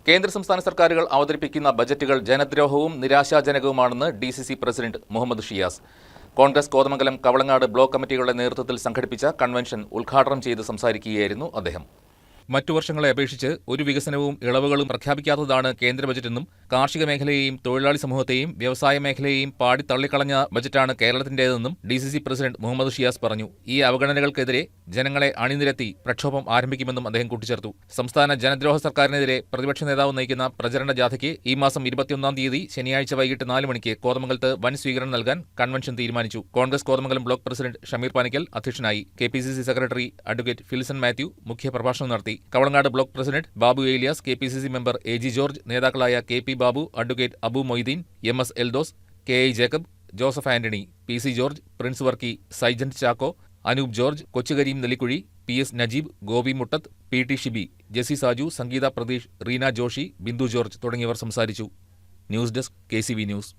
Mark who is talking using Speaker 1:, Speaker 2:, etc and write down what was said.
Speaker 1: കേന്ദ്ര സംസ്ഥാന സർക്കാരുകൾ അവതരിപ്പിക്കുന്ന ബജറ്റുകൾ ജനദ്രോഹവും നിരാശാജനകവുമാണെന്ന് DCC president Muhammad Shiyas. Congress Kothamangalam Kavalangad block കമ്മിറ്റികളുടെ നേതൃത്വത്തിൽ സംഘടിപ്പിച്ച കൺവെൻഷൻ ഉദ്ഘാടനം ചെയ്ത് സംസാരിക്കുകയായിരുന്നു അദ്ദേഹം. മറ്റു വർഷങ്ങളെ അപേക്ഷിച്ച് ഒരു വികസനവും ഇളവുകളും പ്രഖ്യാപിക്കാത്തതാണ് കേന്ദ്ര ബജറ്റെന്നും കാർഷിക മേഖലയെയും തൊഴിലാളി സമൂഹത്തെയും വ്യവസായ മേഖലയെയും പാടി തള്ളിക്കളഞ്ഞ ബജറ്റാണ് കേരളത്തിന്റേതെന്നും DCC പ്രസിഡന്റ് മുഹമ്മദ് ഷിയാസ് പറഞ്ഞു. ഈ അവഗണനകൾക്കെതിരെ ജനങ്ങളെ അണിനിരത്തി പ്രക്ഷോഭം ആരംഭിക്കുമെന്നും അദ്ദേഹം കൂട്ടിച്ചേർത്തു. സംസ്ഥാന ജനദ്രോഹ സർക്കാരിനെതിരെ പ്രതിപക്ഷ നേതാവ് നയിക്കുന്ന പ്രചരണ ജാഥയ്ക്ക് ഈ മാസം 21-ാം തീയതി ശനിയാഴ്ച വൈകിട്ട് 4 മണിക്ക് കോതമംഗലത്ത് വൻ സ്വീകരണം നൽകാൻ കൺവെൻഷൻ തീരുമാനിച്ചു. കോൺഗ്രസ് കോതമംഗലം ബ്ലോക്ക് പ്രസിഡന്റ് ഷമീർ പാനിക്കൽ അധ്യക്ഷനായി. KPCC secretary advocate Filson Mathew മുഖ്യപ്രഭാഷണം നടത്തി. Kavalangad block president Babu Elias, KPCC member AG George, നേതാക്കളായ KP Babu, advocate Abu Moideen, MS Eldhose, KI Jacob, Joseph Antony, PC George, Prince Varkey, Saijant Chacko, Anoop George, Kochukareem Nellikuzhi, PS Najeeb, Gopi Muttath, PT Shibi, Jessy Saju, Sangeetha Pratheesh, Reena Joshi, Bindu George തുടങ്ങിയവർ സംസാരിച്ചു. News desk KCV news.